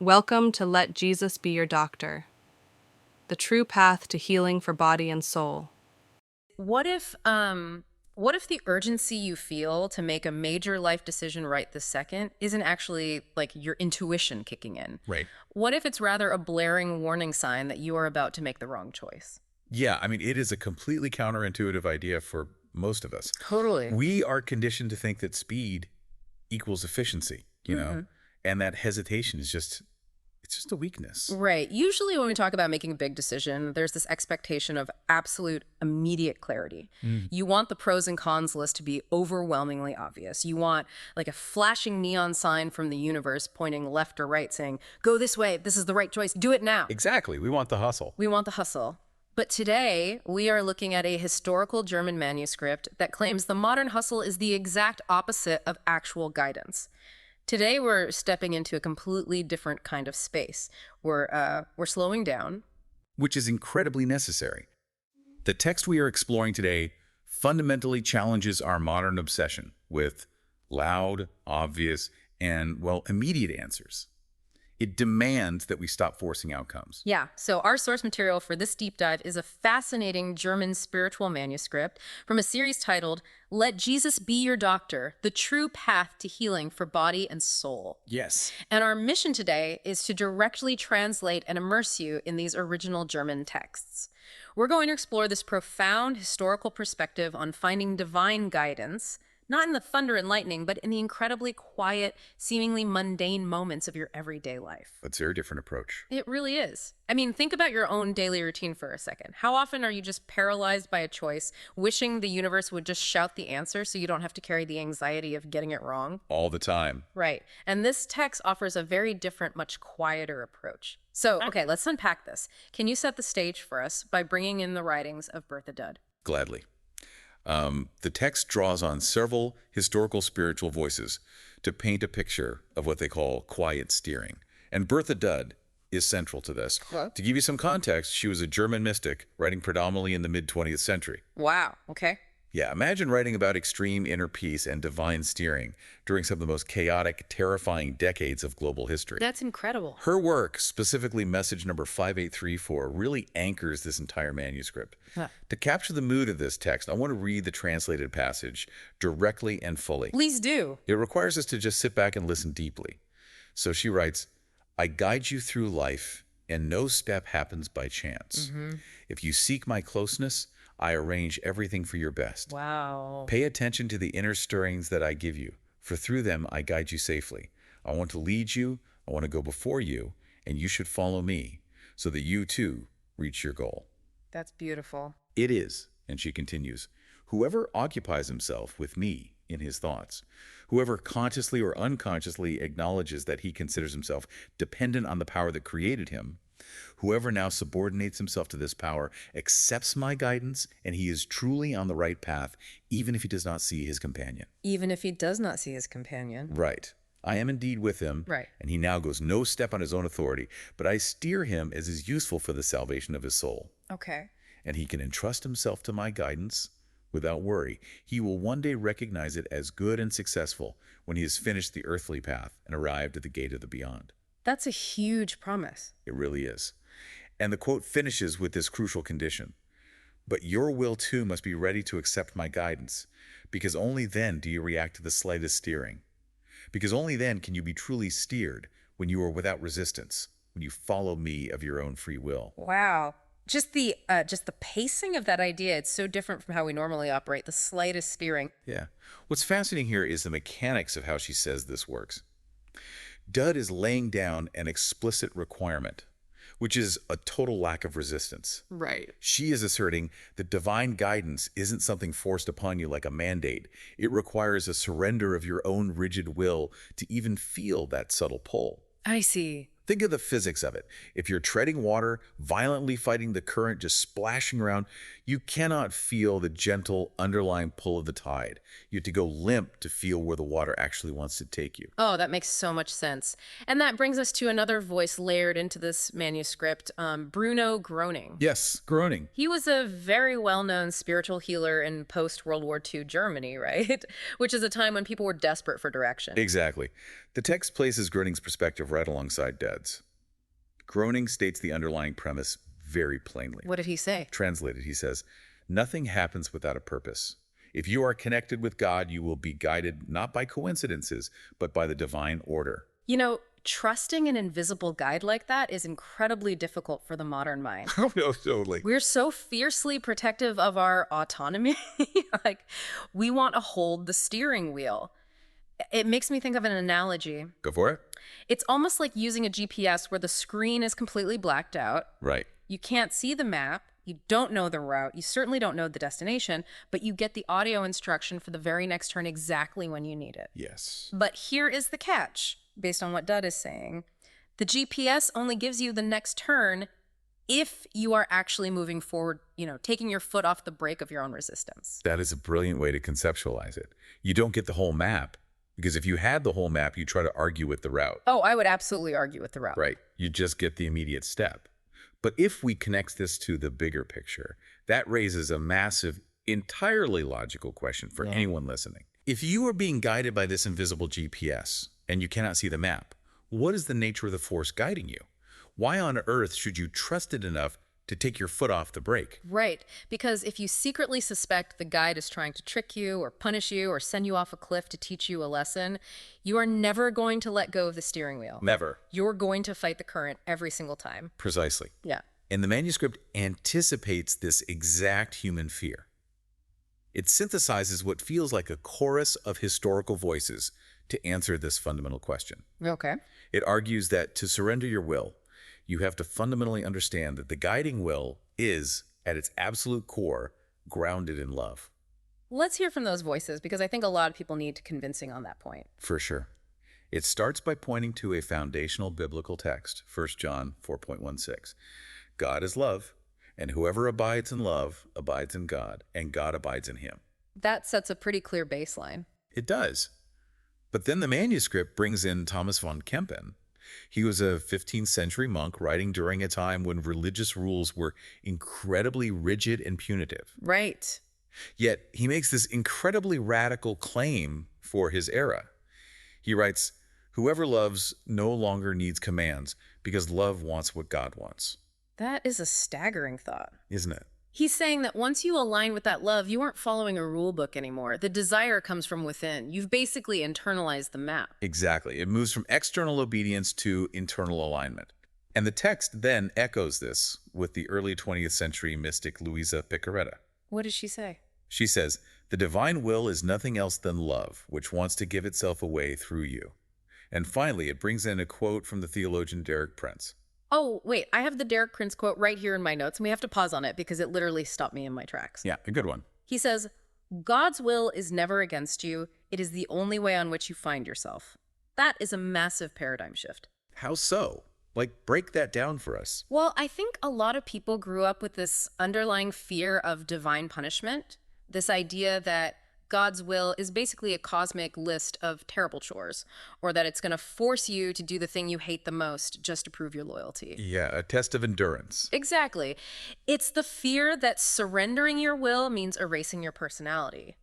Welcome to Let Jesus Be Your Doctor, the true path to healing for body and soul. What if the urgency you feel to make a major life decision right this second isn't actually like your intuition kicking in? Right. What if it's rather a blaring warning sign that you are about to make the wrong choice? Yeah, I mean, it is a completely counterintuitive idea for most of us. Totally. We are conditioned to think that speed equals efficiency, and that hesitation is it's just a weakness. Right. Usually when we talk about making a big decision, there's this expectation of absolute immediate clarity. You want the pros and cons list to be overwhelmingly obvious. You want like a flashing neon sign from the universe pointing left or right saying, go this way, this is the right choice, do it now. Exactly. We want the hustle. We want the hustle. But today, we are looking at a historical German manuscript that claims the modern hustle is the exact opposite of actual guidance. Today, we're stepping into a completely different kind of space. We're slowing down. Which is incredibly necessary. The text we are exploring today fundamentally challenges our modern obsession with loud, obvious, and, well, immediate answers. It demands that we stop forcing outcomes. Yeah, so our source material for this deep dive is a fascinating German spiritual manuscript from a series titled Let Jesus Be Your Doctor, the True Path to Healing for Body and Soul. Yes. And our mission today is to directly translate and immerse you in these original German texts. We're going to explore this profound historical perspective on finding divine guidance, not in the thunder and lightning, but in the incredibly quiet, seemingly mundane moments of your everyday life. That's a very different approach. It really is. I mean, think about your own daily routine for a second. How often are you just paralyzed by a choice, wishing the universe would just shout the answer so you don't have to carry the anxiety of getting it wrong? All the time. Right. And this text offers a very different, much quieter approach. So, okay, let's unpack this. Can you set the stage for us by bringing in the writings of Bertha Dudde? Gladly. The text draws on several historical spiritual voices to paint a picture of what they call quiet steering. And Bertha Dudde is central to this. What? To give you some context, she was a German mystic writing predominantly in the mid-20th century. Wow. Okay. Yeah, imagine writing about extreme inner peace and divine steering during some of the most chaotic, terrifying decades of global history. That's incredible. Her work, specifically message number 5834, really anchors this entire manuscript. Huh. To capture the mood of this text, I want to read the translated passage directly and fully. Please do. It requires us to just sit back and listen deeply. So she writes, I guide you through life, and no step happens by chance. If you seek my closeness, I arrange everything for your best. Wow. Pay attention to the inner stirrings that I give you, for through them I guide you safely. I want to lead you, I want to go before you, and you should follow me, so that you too reach your goal. That's beautiful. It is, and she continues, whoever occupies himself with me in his thoughts, whoever consciously or unconsciously acknowledges that he considers himself dependent on the power that created him, whoever now subordinates himself to this power accepts my guidance, and he is truly on the right path, even if he does not see his companion. Even if he does not see his companion. Right. I am indeed with him, Right. and he now goes no step on his own authority, but I steer him as is useful for the salvation of his soul. Okay. And he can entrust himself to my guidance without worry. He will one day recognize it as good and successful when he has finished the earthly path and arrived at the gate of the beyond. That's a huge promise. It really is. And the quote finishes with this crucial condition. But your will too must be ready to accept my guidance, because only then do you react to the slightest steering. Because only then can you be truly steered, when you are without resistance, when you follow me of your own free will. Wow. Just the pacing of that idea, it's so different from how we normally operate, the slightest steering. Yeah. What's fascinating here is the mechanics of how she says this works. Dudde is laying down an explicit requirement, which is a total lack of resistance. Right. She is asserting that divine guidance isn't something forced upon you like a mandate. It requires a surrender of your own rigid will to even feel that subtle pull. I see. Think of the physics of it. If you're treading water, violently fighting the current, just splashing around, you cannot feel the gentle underlying pull of the tide. You have to go limp to feel where the water actually wants to take you. Oh, that makes so much sense. And that brings us to another voice layered into this manuscript, Bruno Gröning. Yes, Gröning. He was a very well-known spiritual healer in post-World War II Germany, right? Which is a time when people were desperate for direction. Exactly. The text places Gröning's perspective right alongside Dudde's. Gröning states the underlying premise very plainly. What did he say? Translated, he says, nothing happens without a purpose. If you are connected with God, you will be guided not by coincidences, but by the divine order. You know, trusting an invisible guide like that is incredibly difficult for the modern mind. Oh, no, totally. We're so fiercely protective of our autonomy. Like, we want to hold the steering wheel. It makes me think of an analogy. Go for it. It's almost like using a GPS where the screen is completely blacked out. Right. You can't see the map. You don't know the route. You certainly don't know the destination, but you get the audio instruction for the very next turn exactly when you need it. Yes. But here is the catch, based on what Dudde is saying. The GPS only gives you the next turn if you are actually moving forward, taking your foot off the brake of your own resistance. That is a brilliant way to conceptualize it. You don't get the whole map, because if you had the whole map, you try to argue with the route. Oh, I would absolutely argue with the route. Right. You just get the immediate step. But if we connect this to the bigger picture, that raises a massive, entirely logical question for anyone listening. If you are being guided by this invisible GPS and you cannot see the map, what is the nature of the force guiding you? Why on earth should you trust it enough to take your foot off the brake? Right, because if you secretly suspect the guide is trying to trick you or punish you or send you off a cliff to teach you a lesson, you are never going to let go of the steering wheel. Never. You're going to fight the current every single time. Precisely. Yeah. And the manuscript anticipates this exact human fear. It synthesizes what feels like a chorus of historical voices to answer this fundamental question. Okay. It argues that to surrender your will, you have to fundamentally understand that the guiding will is, at its absolute core, grounded in love. Let's hear from those voices, because I think a lot of people need convincing on that point. For sure. It starts by pointing to a foundational biblical text, 1 John 4.16. God is love, and whoever abides in love abides in God, and God abides in him. That sets a pretty clear baseline. It does. But then the manuscript brings in Thomas von Kempis. He was a 15th century monk writing during a time when religious rules were incredibly rigid and punitive. Right. Yet he makes this incredibly radical claim for his era. He writes, "Whoever loves no longer needs commands because love wants what God wants." That is a staggering thought. Isn't it? He's saying that once you align with that love, you aren't following a rule book anymore. The desire comes from within. You've basically internalized the map. Exactly. It moves from external obedience to internal alignment. And the text then echoes this with the early 20th century mystic Luisa Piccarreta. What does she say? She says, "The divine will is nothing else than love, which wants to give itself away through you." And finally, it brings in a quote from the theologian Derek Prince. Oh, wait, I have the Derek Prince quote right here in my notes, and we have to pause on it because it literally stopped me in my tracks. Yeah, a good one. He says, "God's will is never against you. It is the only way on which you find yourself." That is a massive paradigm shift. How so? Like, break that down for us. Well, I think a lot of people grew up with this underlying fear of divine punishment, this idea that God's will is basically a cosmic list of terrible chores, or that it's going to force you to do the thing you hate the most just to prove your loyalty. Yeah, a test of endurance. Exactly. It's the fear that surrendering your will means erasing your personality.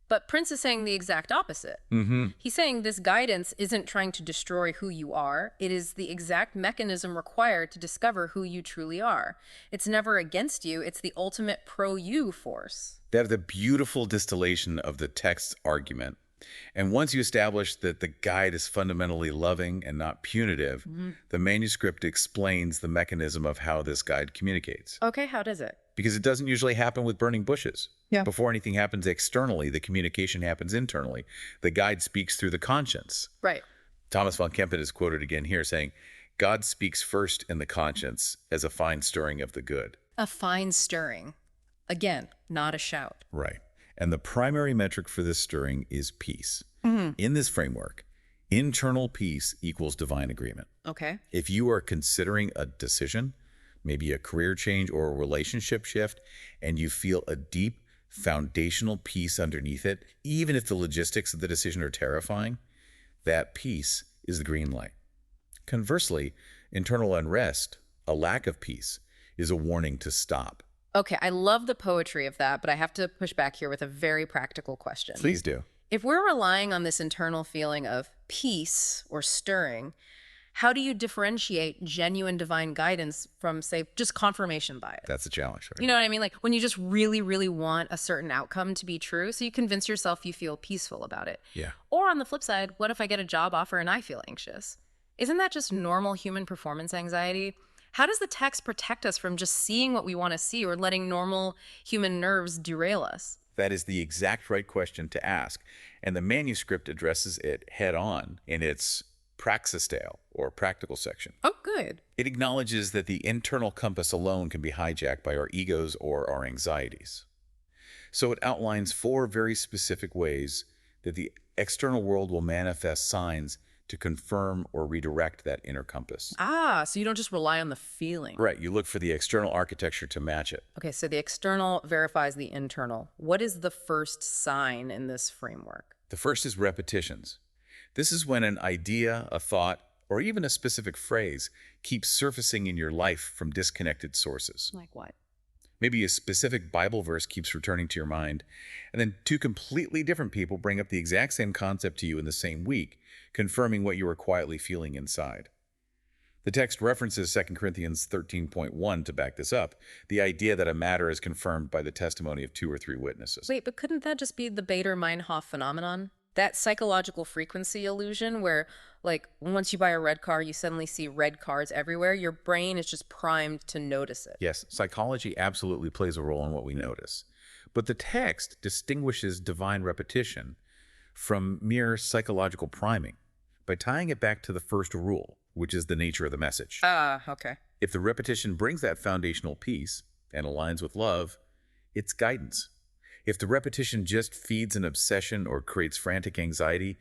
But Prince is saying the exact opposite. He's saying this guidance isn't trying to destroy who you are. It is the exact mechanism required to discover who you truly are. It's never against you. It's the ultimate pro-you force. That's the beautiful distillation of the text's argument. And once you establish that the guide is fundamentally loving and not punitive, the manuscript explains the mechanism of how this guide communicates. Okay, how does it? Because it doesn't usually happen with burning bushes. Yeah. Before anything happens externally, the communication happens internally. The guide speaks through the conscience. Right. Thomas von Kempis is quoted again here saying, "God speaks first in the conscience as a fine stirring of the good." A fine stirring. Again, not a shout. Right. And the primary metric for this stirring is peace. In this framework, internal peace equals divine agreement. Okay. If you are considering a decision, maybe a career change or a relationship shift, and you feel a deep foundational peace underneath it, even if the logistics of the decision are terrifying, that peace is the green light. Conversely, internal unrest, a lack of peace, is a warning to stop. Okay, I love the poetry of that, but I have to push back here with a very practical question. Please do. If we're relying on this internal feeling of peace or stirring, how do you differentiate genuine divine guidance from, say, just confirmation bias? That's a challenge, right? You know what I mean? Like when you just really, really want a certain outcome to be true, so you convince yourself you feel peaceful about it. Yeah. Or on the flip side, what if I get a job offer and I feel anxious? Isn't that just normal human performance anxiety? How does the text protect us from just seeing what we want to see or letting normal human nerves derail us? That is the exact right question to ask, and the manuscript addresses it head on in its praxistale, or practical section. Oh, good. It acknowledges that the internal compass alone can be hijacked by our egos or our anxieties. So it outlines 4 very specific ways that the external world will manifest signs to confirm or redirect that inner compass. Ah, so you don't just rely on the feeling. Right, you look for the external architecture to match it. Okay, so the external verifies the internal. What is the first sign in this framework? The first is repetitions. This is when an idea, a thought, or even a specific phrase keeps surfacing in your life from disconnected sources. Like what? Maybe a specific Bible verse keeps returning to your mind, and then 2 completely different people bring up the exact same concept to you in the same week, confirming what you were quietly feeling inside. The text references 2 Corinthians 13.1 to back this up, the idea that a matter is confirmed by the testimony of 2 or 3 witnesses. Wait, but couldn't that just be the Bader-Meinhof phenomenon? That psychological frequency illusion where, like, once you buy a red car, you suddenly see red cars everywhere. Your brain is just primed to notice it. Yes, psychology absolutely plays a role in what we notice. But the text distinguishes divine repetition from mere psychological priming by tying it back to the first rule, which is the nature of the message. Okay. If the repetition brings that foundational peace and aligns with love, it's guidance. If the repetition just feeds an obsession or creates frantic anxiety,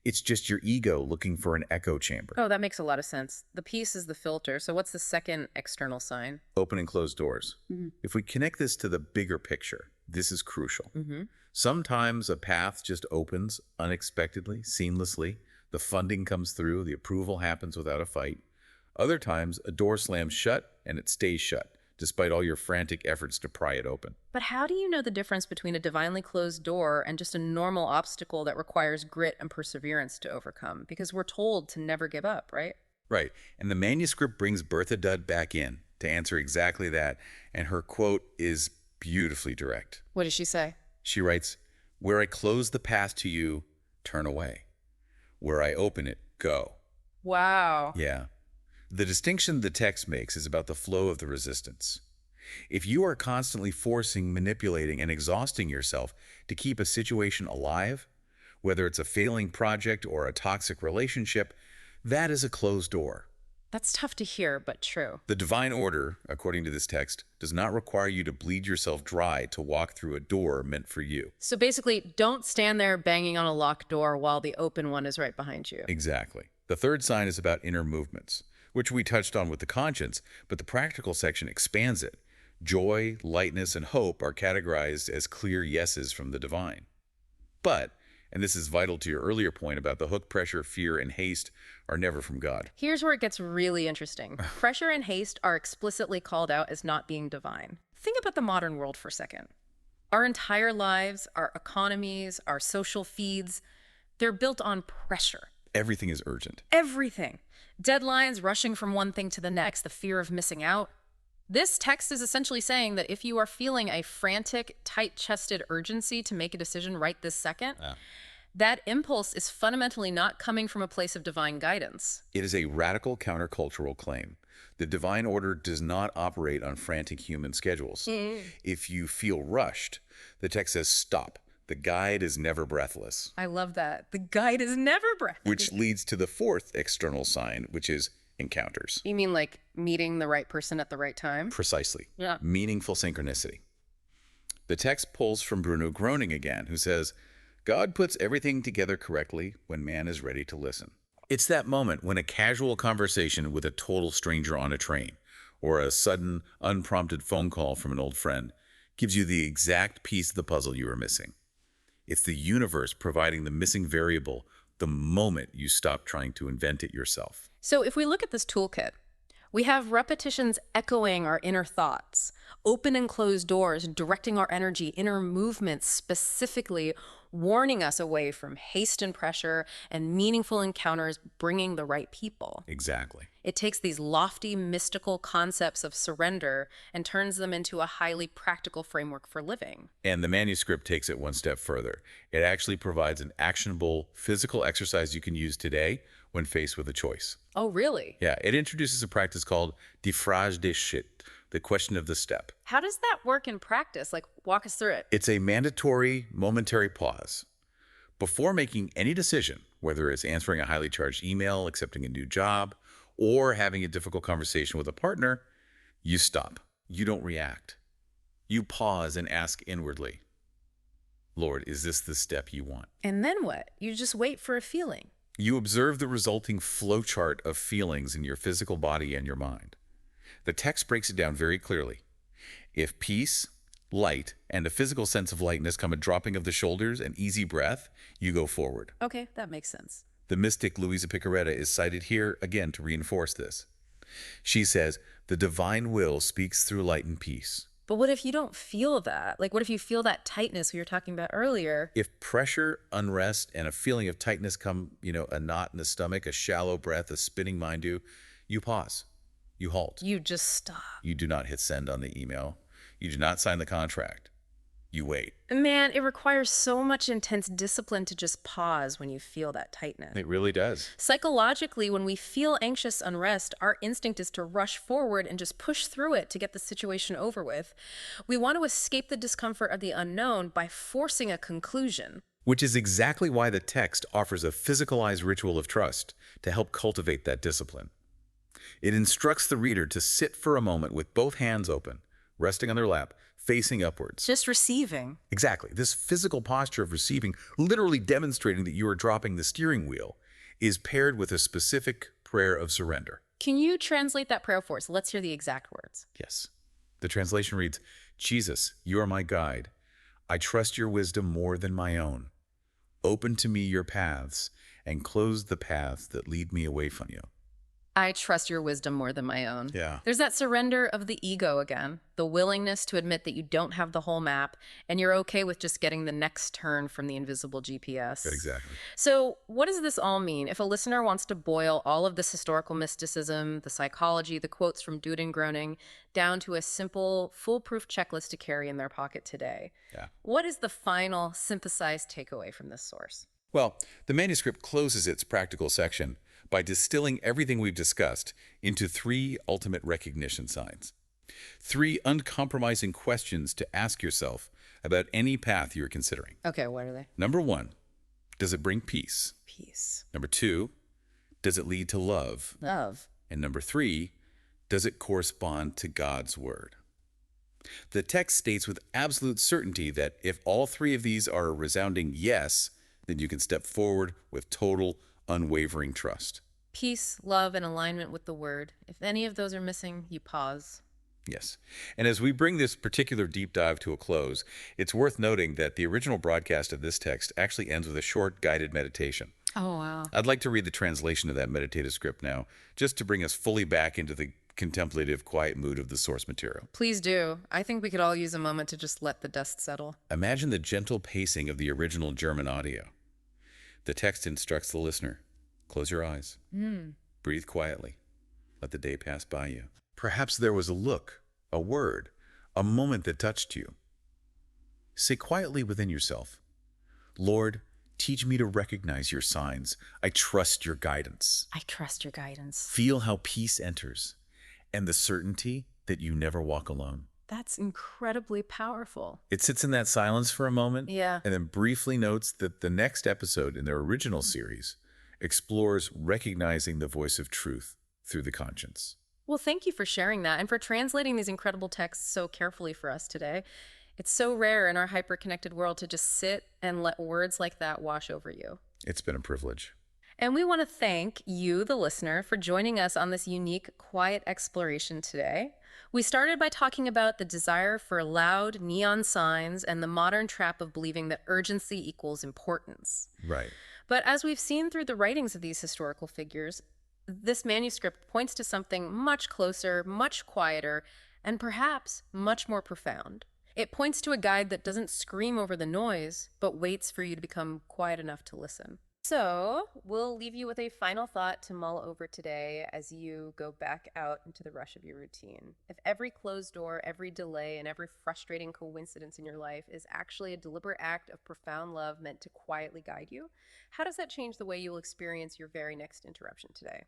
it's just your ego looking for an echo chamber. Oh, that makes a lot of sense. The piece is the filter. So what's the second external sign? Open and closed doors. If we connect this to the bigger picture, this is crucial. Sometimes a path just opens unexpectedly, seamlessly. The funding comes through, the approval happens without a fight. Other times, a door slams shut and it stays shut, despite all your frantic efforts to pry it open. But how do you know the difference between a divinely closed door and just a normal obstacle that requires grit and perseverance to overcome? Because we're told to never give up, right? Right, and the manuscript brings Bertha Dudde back in to answer exactly that, and her quote is beautifully direct. What does she say? She writes, "Where I close the path to you, turn away. Where I open it, go." Wow. Yeah. The distinction the text makes is about the flow of the resistance. If you are constantly forcing, manipulating, and exhausting yourself to keep a situation alive, whether it's a failing project or a toxic relationship, that is a closed door. That's tough to hear, but true. The divine order, according to this text, does not require you to bleed yourself dry to walk through a door meant for you. So basically, don't stand there banging on a locked door while the open one is right behind you. Exactly. The third sign is about inner movements, which we touched on with the conscience, but the practical section expands it. Joy, lightness, and hope are categorized as clear yeses from the divine. But, and this is vital to your earlier point about the hook, pressure, fear, and haste are never from God. Here's where it gets really interesting. Pressure and haste are explicitly called out as not being divine. Think about the modern world for a second. Our entire lives, our economies, our social feeds, they're built on pressure. Everything is urgent. Everything. Deadlines, rushing from one thing to the next, the fear of missing out. This text is essentially saying that if you are feeling a frantic, tight-chested urgency to make a decision right this second, that impulse is fundamentally not coming from a place of divine guidance. It is a radical countercultural claim. The divine order does not operate on frantic human schedules. If you feel rushed, the text says stop. The guide is never breathless. I love that. The guide is never breathless. Which leads to the fourth external sign, which is encounters. You mean like meeting the right person at the right time? Precisely. Yeah. Meaningful synchronicity. The text pulls from Bruno Gröning again, who says, God puts everything together correctly when man is ready to listen. It's that moment when a casual conversation with a total stranger on a train, or a sudden, unprompted phone call from an old friend, gives you the exact piece of the puzzle you were missing. It's the universe providing the missing variable the moment you stop trying to invent it yourself. So if we look at this toolkit, We have repetitions echoing our inner thoughts, open and closed doors directing our energy, inner movements specifically warning us away from haste and pressure, and meaningful encounters bringing the right people. Exactly. It takes these lofty, mystical concepts of surrender and turns them into a highly practical framework for living. And the manuscript takes it one step further. It actually provides an actionable physical exercise you can use today when faced with a choice. Oh, really? Yeah, it introduces a practice called die Frage des Schritt, the question of the step. How does that work in practice? Like, walk us through it. It's a mandatory, momentary pause. Before making any decision, whether it's answering a highly charged email, accepting a new job, or having a difficult conversation with a partner, you stop. You don't react. You pause and ask inwardly, Lord, is this the step you want? And then what? You just wait for a feeling. You observe the resulting flowchart of feelings in your physical body and your mind. The text breaks it down very clearly. If peace, light, and a physical sense of lightness come a dropping of the shoulders and easy breath, you go forward. Okay, that makes sense. The mystic Luisa Piccarreta is cited here again to reinforce this. She says, the divine will speaks through light and peace. But what if you don't feel that? Like, what if you feel that tightness we were talking about earlier? If pressure, unrest, and a feeling of tightness come, a knot in the stomach, a shallow breath, a spinning mind do, you pause. You halt. You just stop. You do not hit send on the email. You do not sign the contract. You wait. Man, it requires so much intense discipline to just pause when you feel that tightness. It really does. Psychologically, when we feel anxious unrest, our instinct is to rush forward and just push through it to get the situation over with. We want to escape the discomfort of the unknown by forcing a conclusion. Which is exactly why the text offers a physicalized ritual of trust to help cultivate that discipline. It instructs the reader to sit for a moment with both hands open, resting on their lap, facing upwards. Just receiving. Exactly. This physical posture of receiving, literally demonstrating that you are dropping the steering wheel, is paired with a specific prayer of surrender. Can you translate that prayer for us? Let's hear the exact words. Yes. The translation reads, Jesus, you are my guide. I trust your wisdom more than my own. Open to me your paths and close the paths that lead me away from you. I trust your wisdom more than my own. Yeah. There's that surrender of the ego again, the willingness to admit that you don't have the whole map and you're okay with just getting the next turn from the invisible GPS. Exactly. So what does this all mean? If a listener wants to boil all of this historical mysticism, the psychology, the quotes from Dudde and Gröning, down to a simple, foolproof checklist to carry in their pocket today, what is the final synthesized takeaway from this source? Well, the manuscript closes its practical section by distilling everything we've discussed into 3 ultimate recognition signs. 3 uncompromising questions to ask yourself about any path you're considering. Okay, what are they? Number 1, does it bring peace? Peace. Number 2, does it lead to love? Love. And number 3, does it correspond to God's word? The text states with absolute certainty that if all 3 of these are a resounding yes, then you can step forward with total, unwavering trust. Peace, love, and alignment with the word. If any of those are missing, you pause. Yes. And as we bring this particular deep dive to a close, it's worth noting that the original broadcast of this text actually ends with a short guided meditation. Oh, wow. I'd like to read the translation of that meditative script now, just to bring us fully back into the contemplative, quiet mood of the source material. Please do. I think we could all use a moment to just let the dust settle. Imagine the gentle pacing of the original German audio. The text instructs the listener. Close your eyes. Breathe quietly. Let the day pass by you. Perhaps there was a look, a word, a moment that touched you. Say quietly within yourself, Lord, teach me to recognize your signs. I trust your guidance. I trust your guidance. Feel how peace enters and the certainty that you never walk alone. That's incredibly powerful. It sits in that silence for a moment, Yeah. and then briefly notes that the next episode in their original series explores recognizing the voice of truth through the conscience. Well, thank you for sharing that and for translating these incredible texts so carefully for us today. It's so rare in our hyper-connected world to just sit and let words like that wash over you. It's been a privilege. And we want to thank you, the listener, for joining us on this unique, quiet exploration today. We started by talking about the desire for loud neon signs and the modern trap of believing that urgency equals importance. Right. But as we've seen through the writings of these historical figures, This manuscript points to something much closer, much quieter, and perhaps much more profound. It points to a guide that doesn't scream over the noise, but waits for you to become quiet enough to listen. So, we'll leave you with a final thought to mull over today as you go back out into the rush of your routine. If every closed door, every delay, and every frustrating coincidence in your life is actually a deliberate act of profound love meant to quietly guide you, how does that change the way you'll experience your very next interruption today?